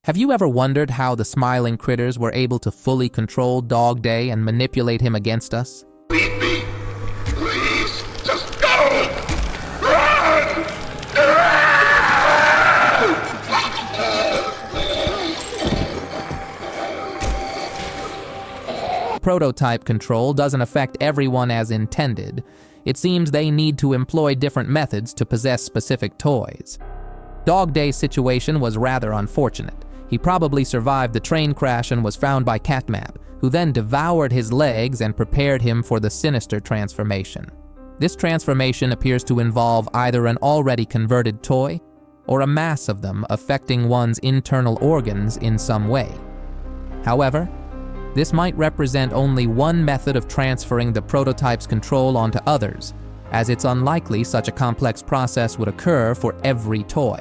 Have you ever wondered how the smiling critters were able to fully control DOGDAY and manipulate him against us? Leave me. Please, just go! Run! Prototype control doesn't affect everyone as intended. It seems they need to employ different methods to possess specific toys. DOGDAY's situation was rather unfortunate. He probably survived the train crash and was found by Catnap, who then devoured his legs and prepared him for the sinister transformation. This transformation appears to involve either an already converted toy or a mass of them affecting one's internal organs in some way. However, this might represent only one method of transferring the prototype's control onto others, as it's unlikely such a complex process would occur for every toy.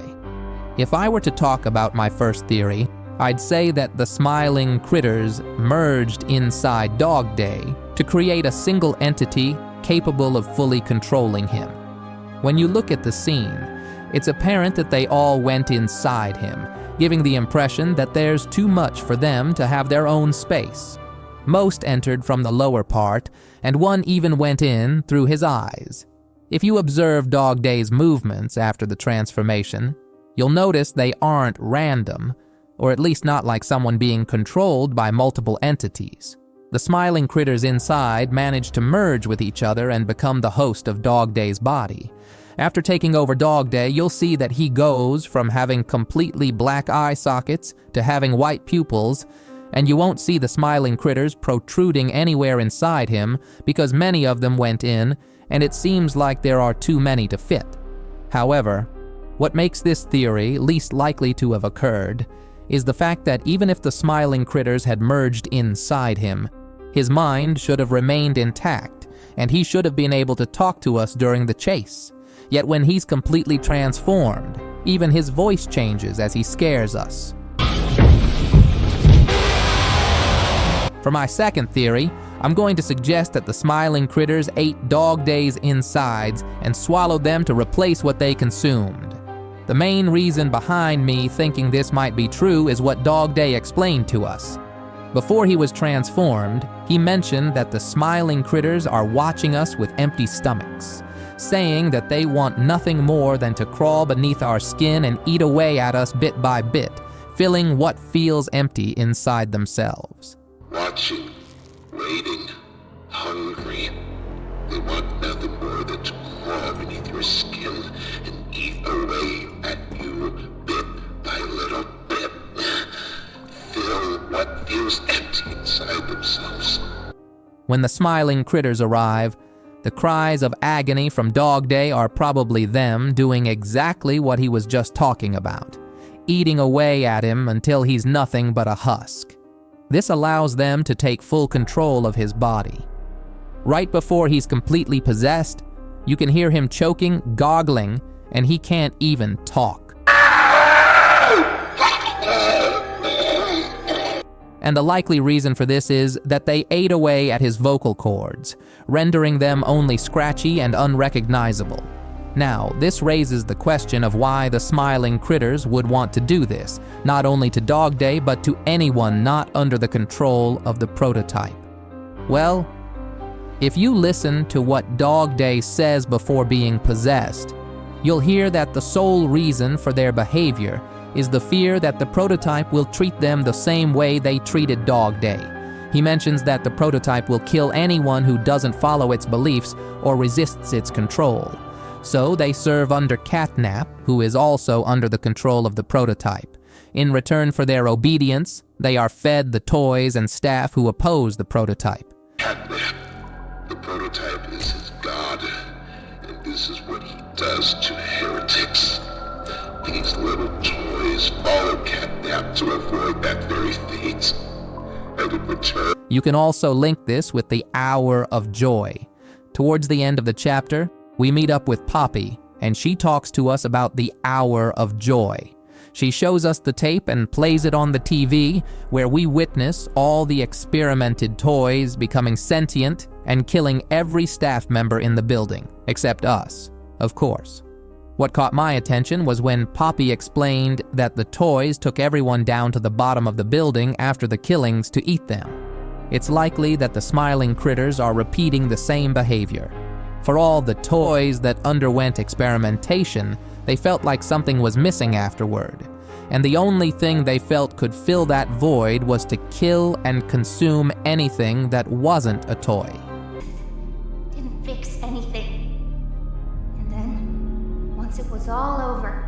If I were to talk about my first theory, I'd say that the smiling critters merged inside DOGDAY to create a single entity capable of fully controlling him. When you look at the scene, it's apparent that they all went inside him, giving the impression that there's too much for them to have their own space. Most entered from the lower part, and one even went in through his eyes. If you observe DOGDAY's movements after the transformation, you'll notice they aren't random, or at least not like someone being controlled by multiple entities. The smiling critters inside manage to merge with each other and become the host of DOGDAY's body. After taking over DOGDAY, you'll see that he goes from having completely black eye sockets to having white pupils, and you won't see the smiling critters protruding anywhere inside him because many of them went in, and it seems like there are too many to fit. However, what makes this theory least likely to have occurred is the fact that even if the smiling critters had merged inside him, his mind should have remained intact, and he should have been able to talk to us during the chase. Yet when he's completely transformed, even his voice changes as he scares us. For my second theory, I'm going to suggest that the smiling critters ate DOGDAY's insides and swallowed them to replace what they consumed. The main reason behind me thinking this might be true is what DOGDAY explained to us. Before he was transformed, he mentioned that the smiling critters are watching us with empty stomachs, saying that they want nothing more than to crawl beneath our skin and eat away at us bit by bit, filling what feels empty inside themselves. Watching, waiting, hungry. They want nothing more than to crawl beneath your skin and eat away at you bit by little bit. Fill what feels empty inside themselves. When the smiling critters arrive, the cries of agony from DOGDAY are probably them doing exactly what he was just talking about, eating away at him until he's nothing but a husk. This allows them to take full control of his body. Right before he's completely possessed, you can hear him choking, goggling, and he can't even talk. And the likely reason for this is that they ate away at his vocal cords, rendering them only scratchy and unrecognizable. Now, this raises the question of why the smiling critters would want to do this, not only to DOGDAY, but to anyone not under the control of the prototype. Well, if you listen to what DOGDAY says before being possessed, you'll hear that the sole reason for their behavior is the fear that the prototype will treat them the same way they treated DOGDAY. He mentions that the prototype will kill anyone who doesn't follow its beliefs or resists its control. So they serve under Catnap, who is also under the control of the prototype. In return for their obedience, they are fed the toys and staff who oppose the prototype. Catnap, the prototype is his god, and this is what he does to heretics. These little toys follow Catnap to avoid that very fate. And in return, you can also link this with the Hour of Joy. Towards the end of the chapter, we meet up with Poppy, and she talks to us about the Hour of Joy. She shows us the tape and plays it on the TV, where we witness all the experimented toys becoming sentient and killing every staff member in the building, except us, of course. What caught my attention was when Poppy explained that the toys took everyone down to the bottom of the building after the killings to eat them. It's likely that the smiling critters are repeating the same behavior. For all the toys that underwent experimentation, they felt like something was missing afterward, and the only thing they felt could fill that void was to kill and consume anything that wasn't a toy. Didn't fix anything. And then, once it was all over,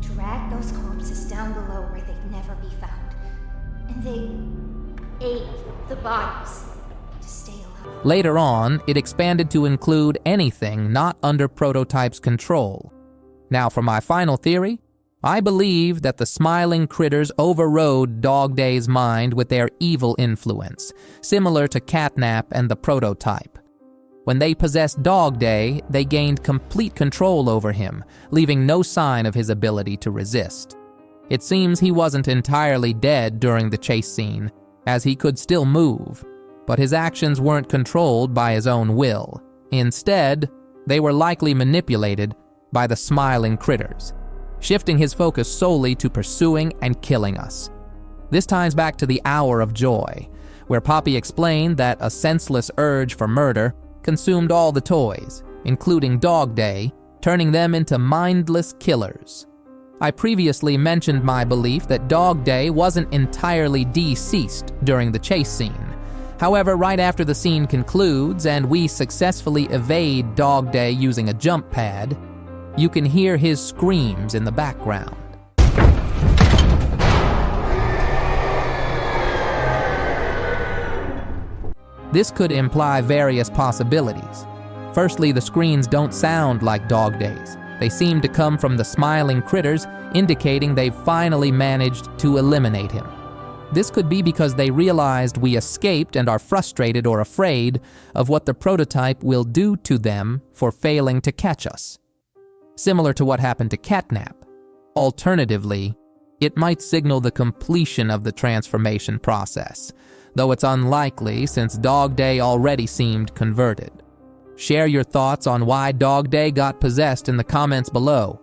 they dragged those corpses down below where they'd never be found. And they ate the bodies to stay alive. Later on, it expanded to include anything not under Prototype's control. Now for my final theory, I believe that the smiling critters overrode DOGDAY's mind with their evil influence, similar to Catnap and the Prototype. When they possessed DOGDAY, they gained complete control over him, leaving no sign of his ability to resist. It seems he wasn't entirely dead during the chase scene, as he could still move, but his actions weren't controlled by his own will. Instead, they were likely manipulated by the smiling critters, shifting his focus solely to pursuing and killing us. This ties back to the Hour of Joy, where Poppy explained that a senseless urge for murder consumed all the toys, including DOGDAY, turning them into mindless killers. I previously mentioned my belief that DOGDAY wasn't entirely deceased during the chase scene. However, right after the scene concludes and we successfully evade DOGDAY using a jump pad, you can hear his screams in the background. This could imply various possibilities. Firstly, the screams don't sound like DOGDAY's. They seem to come from the smiling critters, indicating they've finally managed to eliminate him. This could be because they realized we escaped and are frustrated or afraid of what the Prototype will do to them for failing to catch us, similar to what happened to Catnap. Alternatively, it might signal the completion of the transformation process, though it's unlikely since DOGDAY already seemed converted. Share your thoughts on why DOGDAY got possessed in the comments below.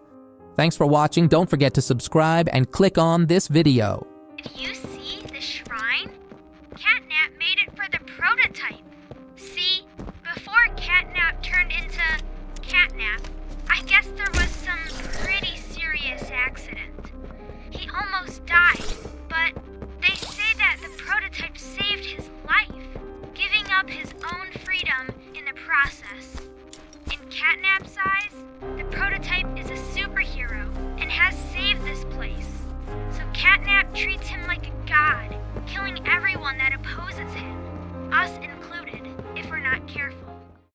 Thanks for watching. Don't forget to subscribe and click on this video. If you see the shrine, Catnap made it for the Prototype. See, before Catnap turned into Catnap, I guess there was some pretty serious accident. He almost died, but they say that the Prototype saved his life, giving up his own freedom in the process. In Catnap's eyes, the Prototype is a superhero and has saved this place. So Catnap treats him like a god, killing everyone that opposes him, us included, if we're not careful.